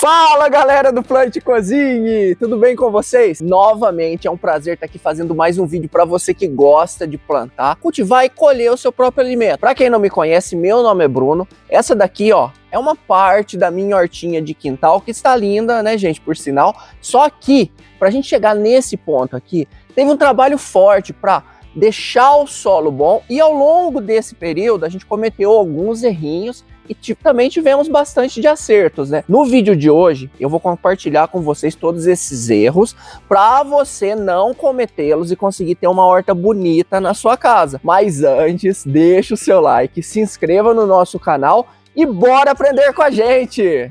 Fala galera do Plante Cozinhe, tudo bem com vocês? Novamente é um prazer estar aqui fazendo mais um vídeo para você que gosta de plantar, cultivar e colher o seu próprio alimento. Para quem não me conhece, meu nome é Bruno. Essa daqui, ó, é uma parte da minha hortinha de quintal que está linda, né, gente, por sinal. Só que, para a gente chegar nesse ponto aqui, teve um trabalho forte para deixar o solo bom e ao longo desse período a gente cometeu alguns errinhos e também tivemos bastante de acertos, né? No vídeo de hoje eu vou compartilhar com vocês todos esses erros para você não cometê-los e conseguir ter uma horta bonita na sua casa. Mas antes, deixa o seu like, se inscreva no nosso canal e bora aprender com a gente!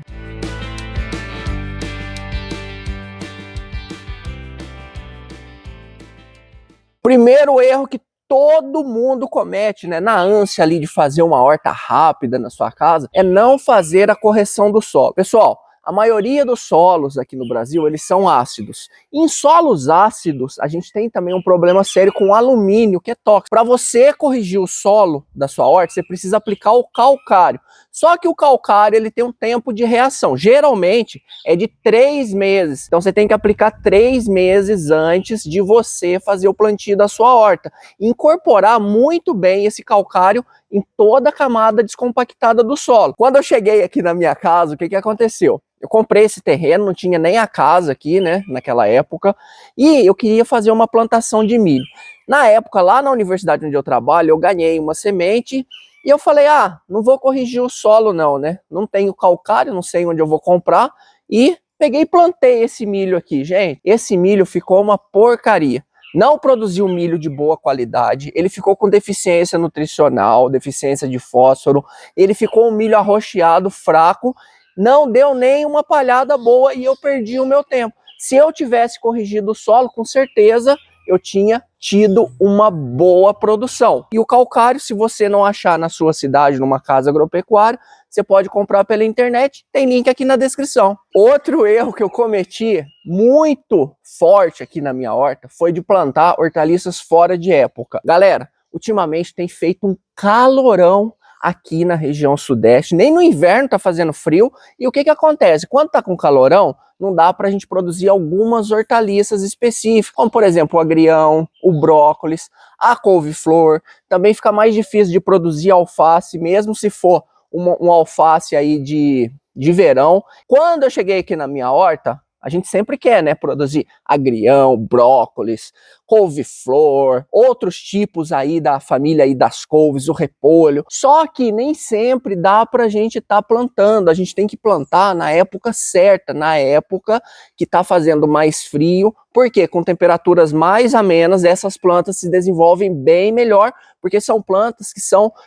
Primeiro erro que todo mundo comete, né, na ânsia ali de fazer uma horta rápida na sua casa, é não fazer a correção do solo. Pessoal, a maioria dos solos aqui no Brasil, eles são ácidos. Em solos ácidos, a gente tem também um problema sério com alumínio, que é tóxico. Para você corrigir o solo da sua horta, você precisa aplicar o calcário. Só que o calcário, ele tem um tempo de reação. Geralmente, é de 3 meses. Então, você tem que aplicar 3 meses antes de você fazer o plantio da sua horta. Incorporar muito bem esse calcário em toda a camada descompactada do solo. Quando eu cheguei aqui na minha casa, o que aconteceu? Eu comprei esse terreno, não tinha nem a casa aqui, né, naquela época, e eu queria fazer uma plantação de milho. Na época, lá na universidade onde eu trabalho, eu ganhei uma semente e eu falei, não vou corrigir o solo não, né? Não tenho calcário, não sei onde eu vou comprar, e peguei e plantei esse milho aqui, gente. Esse milho ficou uma porcaria. Não produziu milho de boa qualidade, ele ficou com deficiência nutricional, deficiência de fósforo, ele ficou um milho arroxeado, fraco, não deu nem uma palhada boa e eu perdi o meu tempo. Se eu tivesse corrigido o solo, com certeza eu tinha tido uma boa produção. E o calcário, se você não achar na sua cidade, numa casa agropecuária, você pode comprar pela internet, tem link aqui na descrição. Outro erro que eu cometi muito forte aqui na minha horta foi de plantar hortaliças fora de época. Galera, ultimamente tem feito um calorão aqui na região sudeste, nem no inverno tá fazendo frio, e o que acontece? Quando tá com calorão, não dá pra gente produzir algumas hortaliças específicas, como por exemplo o agrião, o brócolis, a couve-flor. Também fica mais difícil de produzir alface, mesmo se for um alface aí de verão. Quando eu cheguei aqui na minha horta, a gente sempre quer, né, produzir agrião, brócolis, couve-flor, outros tipos aí da família aí das couves, o repolho. Só que nem sempre dá pra gente estar plantando. A gente tem que plantar na época certa, na época que tá fazendo mais frio, porque com temperaturas mais amenas, essas plantas se desenvolvem bem melhor, porque são plantas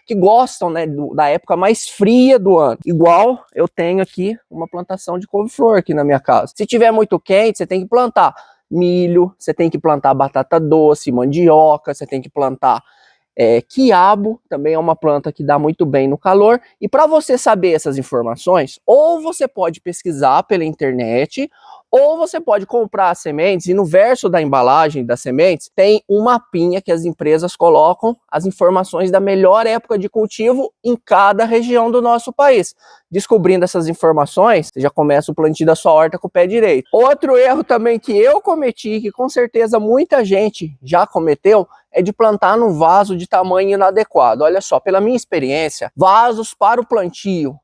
que gostam, né, da época mais fria do ano. Igual eu tenho aqui uma plantação de couve-flor aqui na minha casa. Se tiver muito quente, você tem que plantar milho, você tem que plantar batata doce, mandioca, você tem que plantar quiabo, também é uma planta que dá muito bem no calor. E para você saber essas informações, ou você pode pesquisar pela internet, ou você pode comprar as sementes, e no verso da embalagem das sementes tem um mapinha que as empresas colocam as informações da melhor época de cultivo em cada região do nosso país. Descobrindo essas informações, você já começa o plantio da sua horta com o pé direito. Outro erro também que eu cometi, que com certeza muita gente já cometeu, é de plantar num vaso de tamanho inadequado. Olha só, pela minha experiência, vasos para o plantio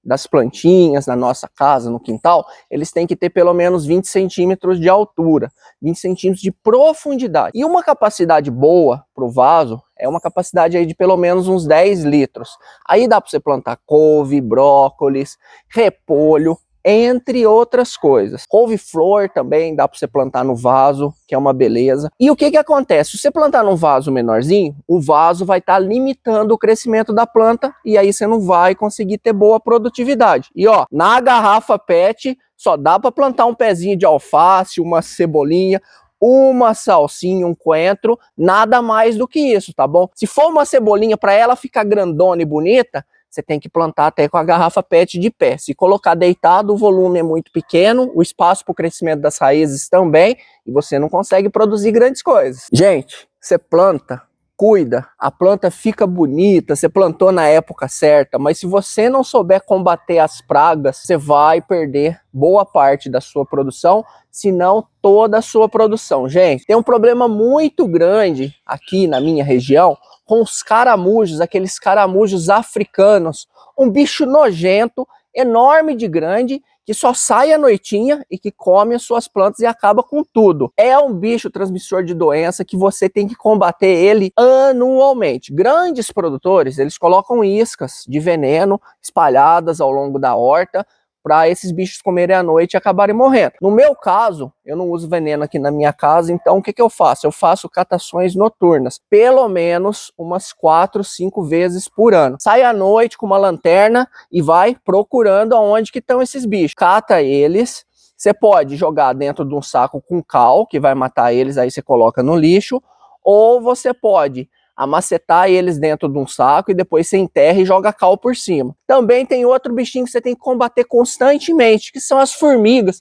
das plantinhas na nossa casa, no quintal, eles têm que ter pelo menos 20 centímetros de altura, 20 centímetros de profundidade. E uma capacidade boa para o vaso é uma capacidade aí de pelo menos uns 10 litros. Aí dá para você plantar couve, brócolis, repolho, entre outras coisas. Couve-flor também dá para você plantar no vaso, que é uma beleza. E o que acontece? Se você plantar num vaso menorzinho, o vaso vai estar limitando o crescimento da planta e aí você não vai conseguir ter boa produtividade. E ó, na garrafa PET só dá para plantar um pezinho de alface, uma cebolinha, uma salsinha, um coentro, nada mais do que isso, tá bom? Se for uma cebolinha para ela ficar grandona e bonita, você tem que plantar até com a garrafa PET de pé. Se colocar deitado, o volume é muito pequeno, o espaço para o crescimento das raízes também, e você não consegue produzir grandes coisas. Gente, você planta cuida, a planta fica bonita, você plantou na época certa, mas se você não souber combater as pragas, você vai perder boa parte da sua produção, se não toda a sua produção. Gente, tem um problema muito grande aqui na minha região com os caramujos, aqueles caramujos africanos, um bicho nojento, enorme de grande, que só sai à noitinha e que come as suas plantas e acaba com tudo. É um bicho transmissor de doença que você tem que combater ele anualmente. Grandes produtores, eles colocam iscas de veneno espalhadas ao longo da horta para esses bichos comerem à noite e acabarem morrendo. No meu caso, eu não uso veneno aqui na minha casa, então o que eu faço? Eu faço catações noturnas, pelo menos umas 4, 5 vezes por ano. Sai à noite com uma lanterna e vai procurando aonde que estão esses bichos. Cata eles, você pode jogar dentro de um saco com cal, que vai matar eles, aí você coloca no lixo, ou você pode amacetar eles dentro de um saco e depois você enterra e joga cal por cima. Também tem outro bichinho que você tem que combater constantemente, que são as formigas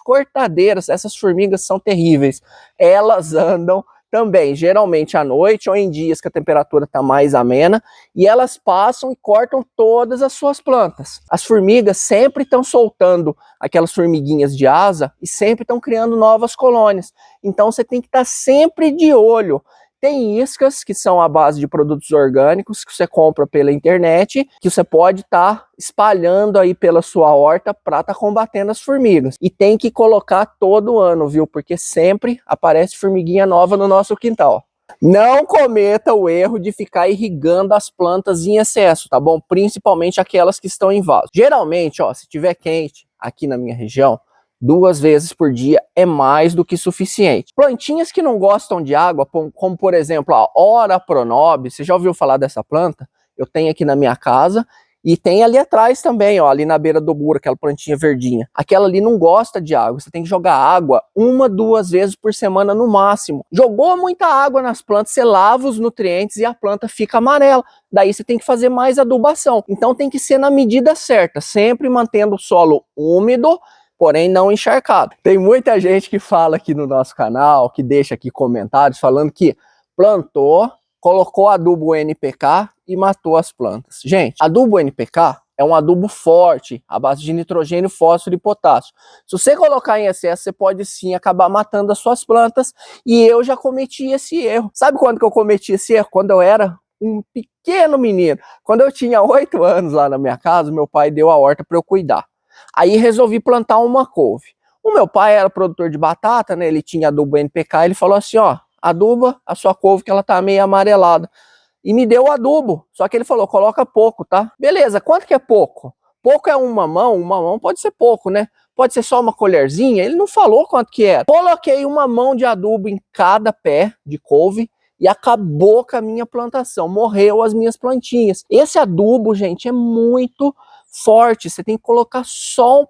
cortadeiras. Essas formigas são terríveis. Elas andam também, geralmente à noite ou em dias que a temperatura está mais amena, e elas passam e cortam todas as suas plantas. As formigas sempre estão soltando aquelas formiguinhas de asa e sempre estão criando novas colônias. Então você tem que estar sempre de olho. Tem iscas que são à base de produtos orgânicos que você compra pela internet, que você pode estar espalhando aí pela sua horta para estar combatendo as formigas. E tem que colocar todo ano, viu? Porque sempre aparece formiguinha nova no nosso quintal. Não cometa o erro de ficar irrigando as plantas em excesso, tá bom? Principalmente aquelas que estão em vaso. Geralmente, ó, se tiver quente aqui na minha região, 2 vezes por dia é mais do que suficiente. Plantinhas que não gostam de água, como por exemplo a Ora Pronobis, você já ouviu falar dessa planta? Eu tenho aqui na minha casa e tem ali atrás também, ó, ali na beira do muro, aquela plantinha verdinha. Aquela ali não gosta de água, você tem que jogar água 1, 2 vezes por semana no máximo. Jogou muita água nas plantas, você lava os nutrientes e a planta fica amarela. Daí você tem que fazer mais adubação. Então tem que ser na medida certa, sempre mantendo o solo úmido, porém não encharcado. Tem muita gente que fala aqui no nosso canal, que deixa aqui comentários falando que plantou, colocou adubo NPK e matou as plantas. Gente, adubo NPK é um adubo forte, à base de nitrogênio, fósforo e potássio. Se você colocar em excesso, você pode sim acabar matando as suas plantas, e eu já cometi esse erro. Sabe quando que eu cometi esse erro? Quando eu era um pequeno menino. Quando eu tinha 8 anos lá na minha casa, meu pai deu a horta para eu cuidar. Aí resolvi plantar uma couve. O meu pai era produtor de batata, né? Ele tinha adubo NPK, ele falou assim, ó, aduba a sua couve que ela tá meio amarelada. E me deu o adubo, só que ele falou, coloca pouco, tá? Beleza, quanto que é pouco? Pouco é uma mão pode ser pouco, né? Pode ser só uma colherzinha, ele não falou quanto que era. Coloquei uma mão de adubo em cada pé de couve e acabou com a minha plantação, morreu as minhas plantinhas. Esse adubo, gente, é muito forte, você tem que colocar só um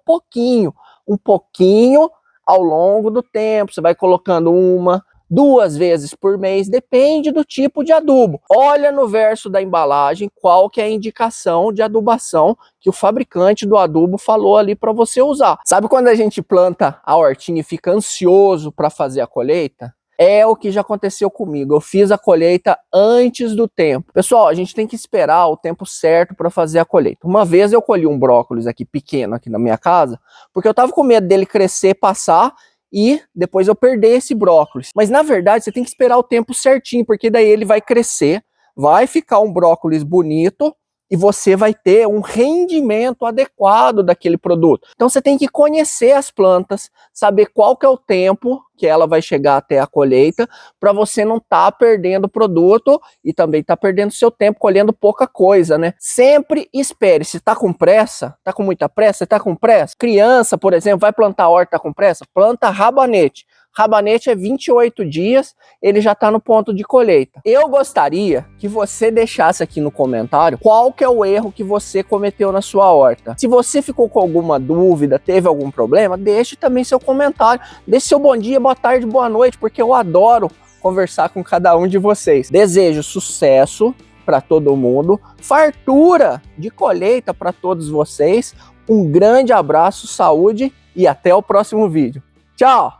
pouquinho ao longo do tempo, você vai colocando 1, 2 vezes por mês, depende do tipo de adubo. Olha no verso da embalagem qual que é a indicação de adubação que o fabricante do adubo falou ali para você usar. Sabe quando a gente planta a hortinha e fica ansioso para fazer a colheita? É o que já aconteceu comigo, eu fiz a colheita antes do tempo. Pessoal, a gente tem que esperar o tempo certo para fazer a colheita. Uma vez eu colhi um brócolis aqui pequeno aqui na minha casa, porque eu tava com medo dele crescer, passar e depois eu perder esse brócolis. Mas na verdade você tem que esperar o tempo certinho, porque daí ele vai crescer, vai ficar um brócolis bonito e você vai ter um rendimento adequado daquele produto. Então você tem que conhecer as plantas, saber qual que é o tempo que ela vai chegar até a colheita, para você não estar perdendo o produto e também estar perdendo seu tempo colhendo pouca coisa, né? Sempre espere. Se tá com pressa, tá com muita pressa, tá com pressa. Criança, por exemplo, vai plantar horta, tá com pressa? Planta rabanete. Rabanete é 28 dias, ele já está no ponto de colheita. Eu gostaria que você deixasse aqui no comentário qual que é o erro que você cometeu na sua horta. Se você ficou com alguma dúvida, teve algum problema, deixe também seu comentário. Deixe seu bom dia, boa tarde, boa noite, porque eu adoro conversar com cada um de vocês. Desejo sucesso para todo mundo, fartura de colheita para todos vocês. Um grande abraço, saúde e até o próximo vídeo. Tchau!